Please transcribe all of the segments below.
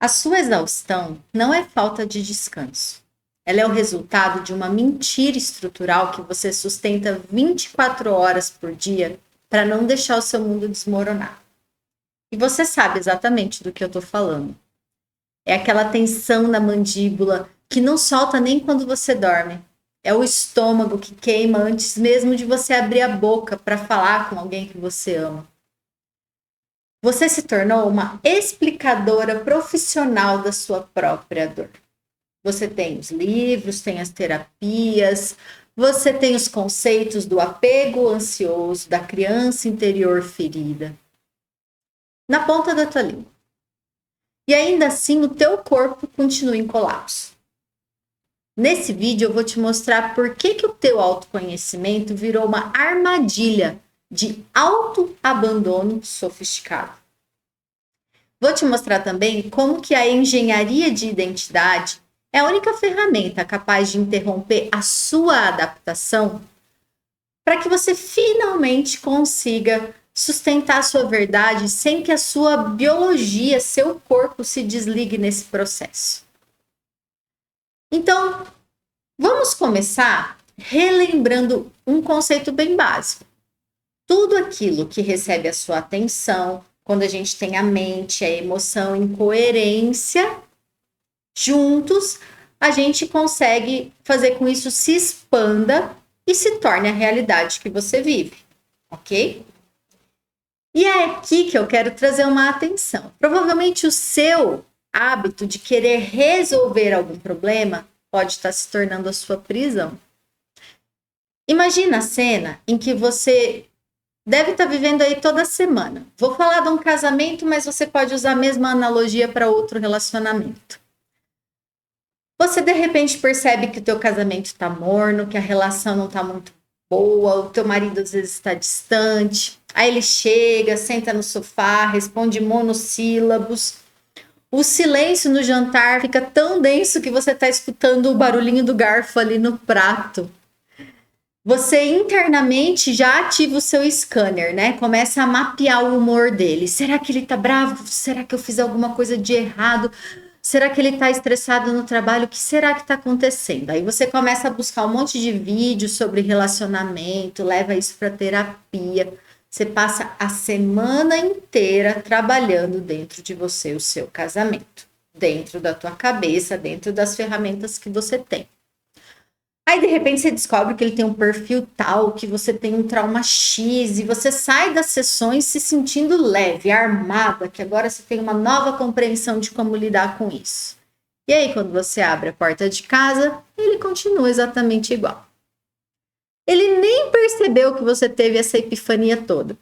A sua exaustão não é falta de descanso. Ela é o resultado de uma mentira estrutural que você sustenta 24 horas por dia para não deixar o seu mundo desmoronar. E você sabe exatamente do que eu estou falando. É aquela tensão na mandíbula que não solta nem quando você dorme. É o estômago que queima antes mesmo de você abrir a boca para falar com alguém que você ama. Você se tornou uma explicadora profissional da sua própria dor. Você tem os livros, tem as terapias, você tem os conceitos do apego ansioso, da criança interior ferida, na ponta da tua língua. E ainda assim, o teu corpo continua em colapso. Nesse vídeo, eu vou te mostrar por que o teu autoconhecimento virou uma armadilha de autoabandono sofisticado. Vou te mostrar também como que a engenharia de identidade é a única ferramenta capaz de interromper a sua adaptação para que você finalmente consiga sustentar a sua verdade sem que a sua biologia, seu corpo se desligue nesse processo. Então, vamos começar relembrando um conceito bem básico. Tudo aquilo que recebe a sua atenção, quando a gente tem a mente, a emoção em coerência, juntos, a gente consegue fazer com isso se expanda e se torne a realidade que você vive, ok? E é aqui que eu quero trazer uma atenção. Provavelmente o seu hábito de querer resolver algum problema pode estar se tornando a sua prisão. Imagina a cena em que você deve estar vivendo aí toda semana. Vou falar de um casamento, mas você pode usar a mesma analogia para outro relacionamento. Você de repente percebe que o teu casamento está morno, que a relação não está muito boa, o teu marido às vezes está distante. Aí ele chega, senta no sofá, responde monossílabos. O silêncio no jantar fica tão denso que você está escutando o barulhinho do garfo ali no prato. Você internamente já ativa o seu scanner, né? Começa a mapear o humor dele. Será que ele tá bravo? Será que eu fiz alguma coisa de errado? Será que ele tá estressado no trabalho? O que será que tá acontecendo? Aí você começa a buscar um monte de vídeos sobre relacionamento, leva isso para terapia. Você passa a semana inteira trabalhando dentro de você o seu casamento, dentro da tua cabeça, dentro das ferramentas que você tem. Aí, de repente, você descobre que ele tem um perfil tal, que você tem um trauma X, e você sai das sessões se sentindo leve, armada, que agora você tem uma nova compreensão de como lidar com isso. E aí, quando você abre a porta de casa, ele continua exatamente igual. Ele nem percebeu que você teve essa epifania toda.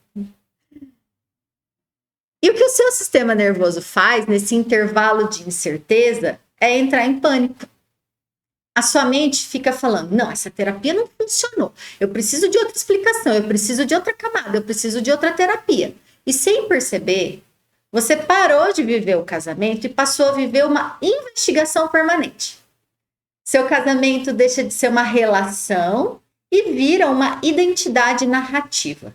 E o que o seu sistema nervoso faz nesse intervalo de incerteza é entrar em pânico. A sua mente fica falando, não, essa terapia não funcionou, eu preciso de outra explicação, eu preciso de outra camada, eu preciso de outra terapia. E sem perceber, você parou de viver o casamento e passou a viver uma investigação permanente. Seu casamento deixa de ser uma relação e vira uma identidade narrativa.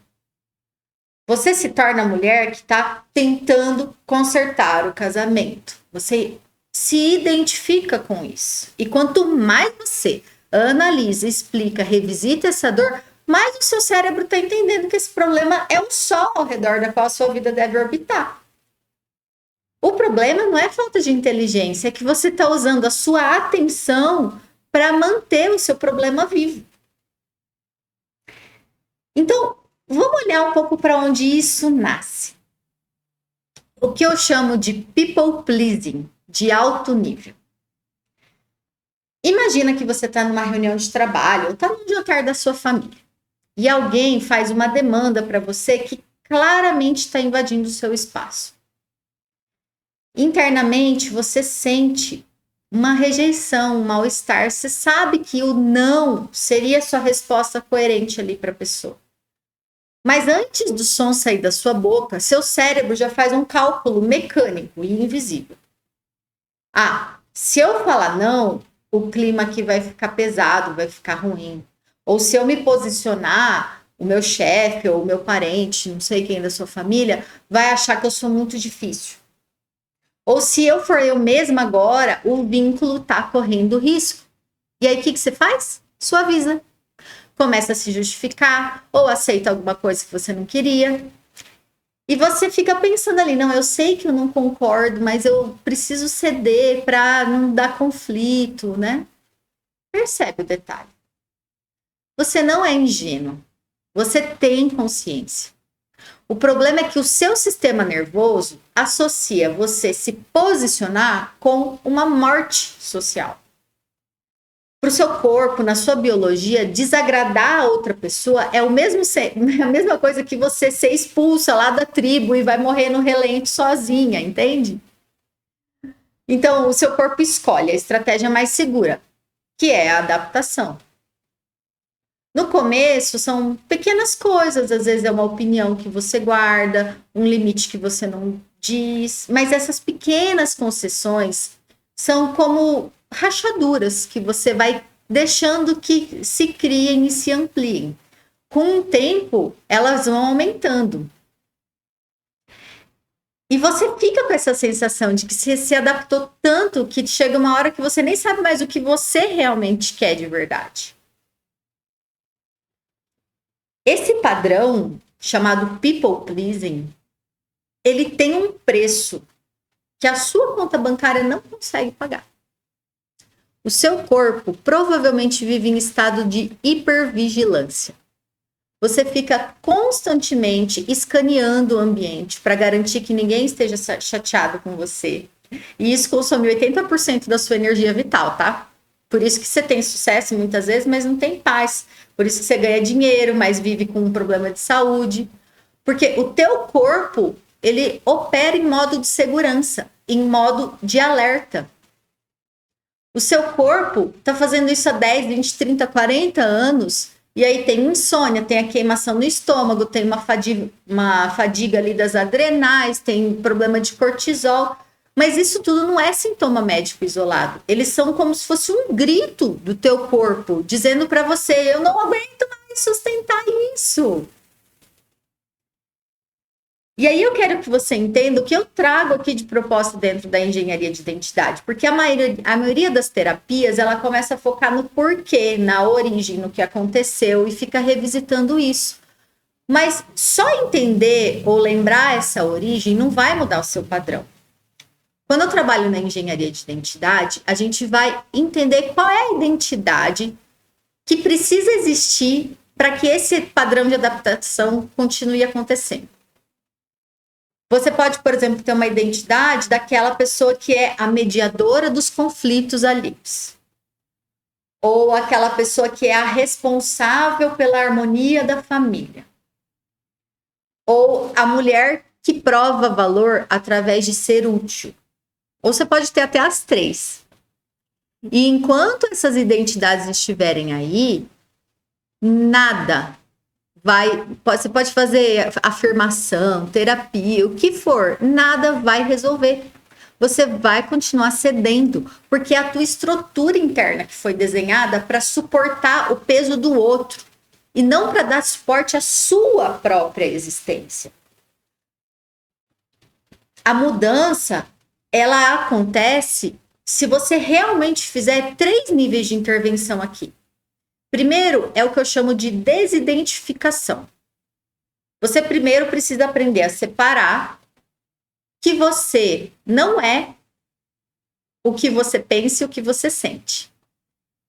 Você se torna a mulher que está tentando consertar o casamento. Você se identifica com isso. E quanto mais você analisa, explica, revisita essa dor, mais o seu cérebro está entendendo que esse problema é um sol ao redor da qual a sua vida deve orbitar. O problema não é falta de inteligência, é que você está usando a sua atenção para manter o seu problema vivo. Então, vamos olhar um pouco para onde isso nasce. O que eu chamo de people pleasing, de alto nível. Imagina que você está numa reunião de trabalho ou está no jantar da sua família e alguém faz uma demanda para você que claramente está invadindo o seu espaço. Internamente você sente uma rejeição, um mal-estar. Você sabe que o não seria a sua resposta coerente ali para a pessoa. Mas antes do som sair da sua boca, seu cérebro já faz um cálculo mecânico e invisível. Ah, se eu falar não, o clima aqui vai ficar pesado, vai ficar ruim. Ou se eu me posicionar, o meu chefe ou o meu parente, não sei quem da sua família, vai achar que eu sou muito difícil. Ou se eu for eu mesma agora, o vínculo está correndo risco. E aí, o que você faz? Suaviza. Começa a se justificar, ou aceita alguma coisa que você não queria. E você fica pensando ali, não, eu sei que eu não concordo, mas eu preciso ceder para não dar conflito, né? Percebe o detalhe. Você não é ingênuo. Você tem consciência. O problema é que o seu sistema nervoso associa você se posicionar com uma morte social. Para o seu corpo, na sua biologia, desagradar a outra pessoa é a mesma coisa que você ser expulsa lá da tribo e vai morrer no relento sozinha, entende? Então, o seu corpo escolhe a estratégia mais segura, que é a adaptação. No começo, são pequenas coisas, às vezes é uma opinião que você guarda, um limite que você não diz, mas essas pequenas concessões são como rachaduras que você vai deixando que se criem e se ampliem. Com o tempo, elas vão aumentando. E você fica com essa sensação de que você se adaptou tanto que chega uma hora que você nem sabe mais o que você realmente quer de verdade. Esse padrão, chamado people pleasing, ele tem um preço que a sua conta bancária não consegue pagar. O seu corpo provavelmente vive em estado de hipervigilância. Você fica constantemente escaneando o ambiente para garantir que ninguém esteja chateado com você. E isso consome 80% da sua energia vital, tá? Por isso que você tem sucesso muitas vezes, mas não tem paz. Por isso que você ganha dinheiro, mas vive com um problema de saúde. Porque o teu corpo, ele opera em modo de segurança, em modo de alerta. O seu corpo está fazendo isso há 10, 20, 30, 40 anos, e aí tem insônia, tem a queimação no estômago, tem uma fadiga ali das adrenais, tem problema de cortisol. Mas isso tudo não é sintoma médico isolado. Eles são como se fosse um grito do teu corpo, dizendo para você, eu não aguento mais sustentar isso. E aí eu quero que você entenda o que eu trago aqui de proposta dentro da engenharia de identidade, porque a maioria das terapias, ela começa a focar no porquê, na origem, no que aconteceu e fica revisitando isso. Mas só entender ou lembrar essa origem não vai mudar o seu padrão. Quando eu trabalho na engenharia de identidade, a gente vai entender qual é a identidade que precisa existir para que esse padrão de adaptação continue acontecendo. Você pode, por exemplo, ter uma identidade daquela pessoa que é a mediadora dos conflitos alheios. Ou aquela pessoa que é a responsável pela harmonia da família. Ou a mulher que prova valor através de ser útil. Ou você pode ter até as três. E enquanto essas identidades estiverem aí, nada você pode fazer afirmação, terapia, o que for, nada vai resolver. Você vai continuar cedendo, porque é a tua estrutura interna que foi desenhada para suportar o peso do outro e não para dar suporte à sua própria existência. A mudança, ela acontece se você realmente fizer 3 níveis de intervenção aqui. Primeiro é o que eu chamo de desidentificação. Você primeiro precisa aprender a separar que você não é o que você pensa e o que você sente.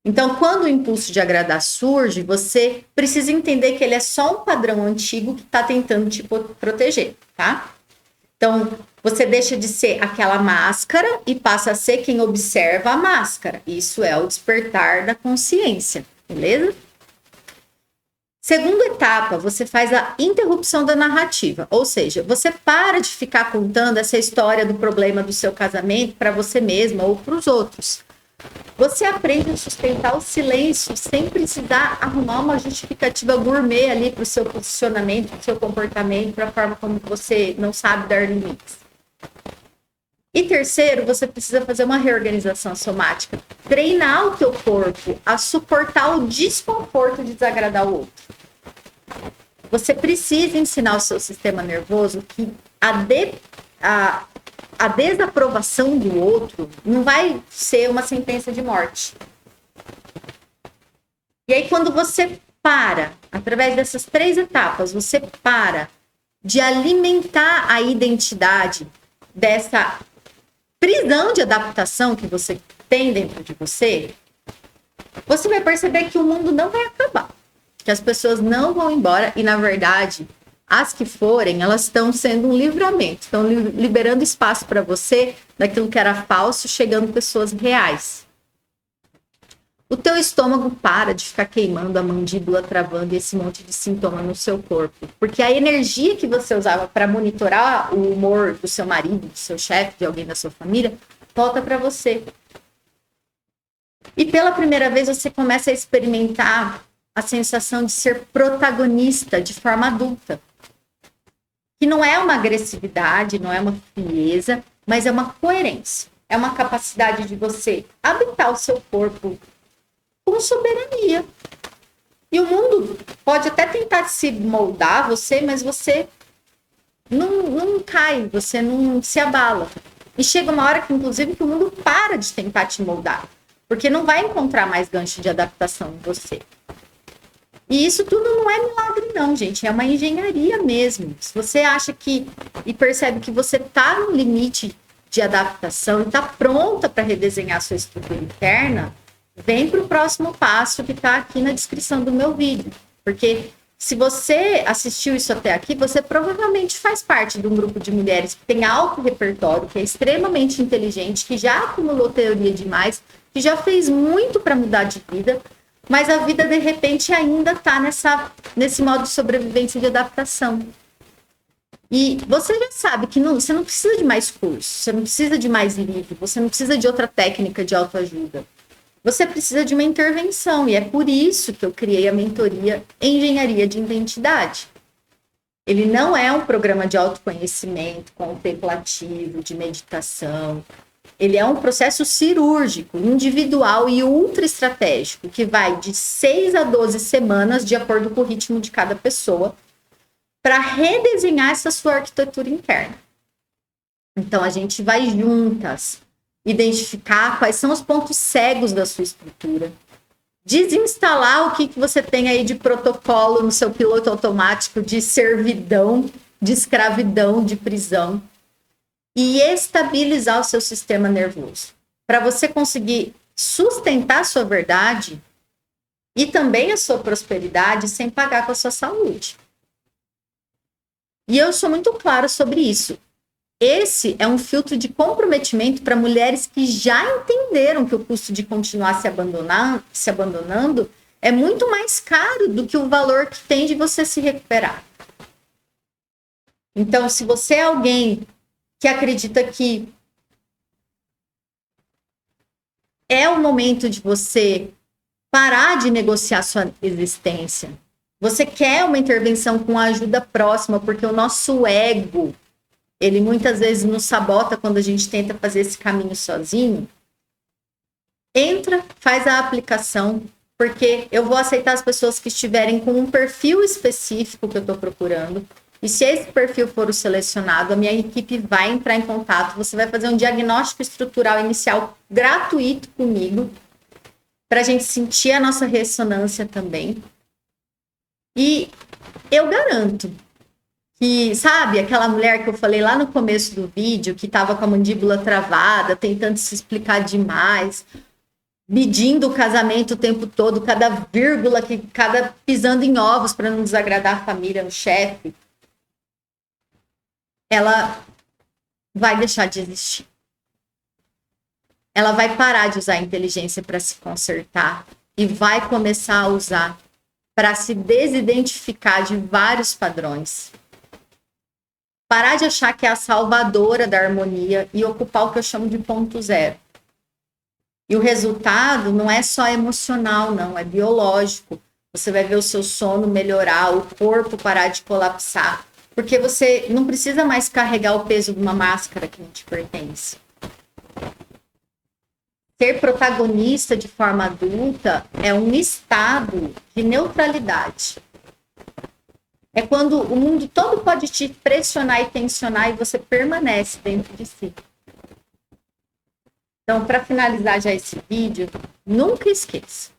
Então, quando o impulso de agradar surge, você precisa entender que ele é só um padrão antigo que está tentando te proteger, tá? Então, você deixa de ser aquela máscara e passa a ser quem observa a máscara. Isso é o despertar da consciência. Beleza? Segunda etapa, você faz a interrupção da narrativa, ou seja, você para de ficar contando essa história do problema do seu casamento para você mesma ou para os outros. Você aprende a sustentar o silêncio sem precisar arrumar uma justificativa gourmet ali para o seu posicionamento, para o seu comportamento, para a forma como você não sabe dar limites. E terceiro, você precisa fazer uma reorganização somática. Treinar o teu corpo a suportar o desconforto de desagradar o outro. Você precisa ensinar o seu sistema nervoso que a desaprovação do outro não vai ser uma sentença de morte. E aí, quando você para, através dessas 3 etapas, você para de alimentar a identidade dessa prisão de adaptação que você tem dentro de você, você vai perceber que o mundo não vai acabar, que as pessoas não vão embora e, na verdade, as que forem, elas estão sendo um livramento, estão liberando espaço para você daquilo que era falso, chegando pessoas reais. O teu estômago para de ficar queimando, a mandíbula travando e esse monte de sintoma no seu corpo. Porque a energia que você usava para monitorar o humor do seu marido, do seu chefe, de alguém da sua família, volta para você. E pela primeira vez você começa a experimentar a sensação de ser protagonista de forma adulta. Que não é uma agressividade, não é uma frieza, mas é uma coerência. É uma capacidade de você habitar o seu corpo com soberania. E o mundo pode até tentar se moldar você, mas você não cai, você não se abala. E chega uma hora que, inclusive, que o mundo para de tentar te moldar, porque não vai encontrar mais gancho de adaptação em você. E isso tudo não é milagre não, gente, é uma engenharia mesmo. Se você acha que e percebe que você está no limite de adaptação e está pronta para redesenhar sua estrutura interna, vem para o próximo passo que está aqui na descrição do meu vídeo. Porque se você assistiu isso até aqui, você provavelmente faz parte de um grupo de mulheres que tem alto repertório, que é extremamente inteligente, que já acumulou teoria demais, que já fez muito para mudar de vida, mas a vida, de repente, ainda está nesse modo de sobrevivência e de adaptação. E você já sabe que você não precisa de mais curso, você não precisa de mais livro, você não precisa de outra técnica de autoajuda. Você precisa de uma intervenção, e é por isso que eu criei a mentoria Engenharia de Identidade. Ele não é um programa de autoconhecimento contemplativo, de meditação. Ele é um processo cirúrgico, individual e ultra estratégico, que vai de 6 a 12 semanas, de acordo com o ritmo de cada pessoa, para redesenhar essa sua arquitetura interna. Então, a gente vai juntas identificar quais são os pontos cegos da sua estrutura, desinstalar o que você tem aí de protocolo no seu piloto automático de servidão, de escravidão, de prisão, e estabilizar o seu sistema nervoso, para você conseguir sustentar a sua verdade e também a sua prosperidade sem pagar com a sua saúde. E eu sou muito clara sobre isso. Esse é um filtro de comprometimento para mulheres que já entenderam que o custo de continuar se abandonando é muito mais caro do que o valor que tem de você se recuperar. Então, se você é alguém que acredita que é o momento de você parar de negociar sua existência, você quer uma intervenção com ajuda próxima, porque o nosso ego, ele muitas vezes nos sabota quando a gente tenta fazer esse caminho sozinho, entra, faz a aplicação, porque eu vou aceitar as pessoas que estiverem com um perfil específico que eu estou procurando, e se esse perfil for o selecionado, a minha equipe vai entrar em contato, você vai fazer um diagnóstico estrutural inicial gratuito comigo, para a gente sentir a nossa ressonância também. E eu garanto que, sabe, aquela mulher que eu falei lá no começo do vídeo, que estava com a mandíbula travada, tentando se explicar demais, medindo o casamento o tempo todo, cada vírgula, cada pisando em ovos para não desagradar a família, o chefe, ela vai deixar de existir. Ela vai parar de usar a inteligência para se consertar e vai começar a usar para se desidentificar de vários padrões. Parar de achar que é a salvadora da harmonia e ocupar o que eu chamo de ponto zero. E o resultado não é só emocional, não, é biológico. Você vai ver o seu sono melhorar, o corpo parar de colapsar, porque você não precisa mais carregar o peso de uma máscara que não te pertence. Ser protagonista de forma adulta é um estado de neutralidade. É quando o mundo todo pode te pressionar e tensionar e você permanece dentro de si. Então, para finalizar já esse vídeo, nunca esqueça.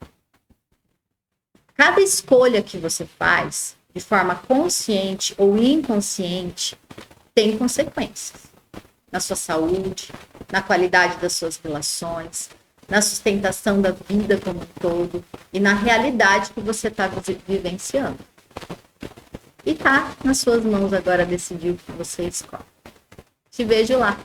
Cada escolha que você faz, de forma consciente ou inconsciente, tem consequências na sua saúde, na qualidade das suas relações, na sustentação da vida como um todo e na realidade que você está vivenciando. E tá nas suas mãos agora decidir o que você escolhe. Te vejo lá.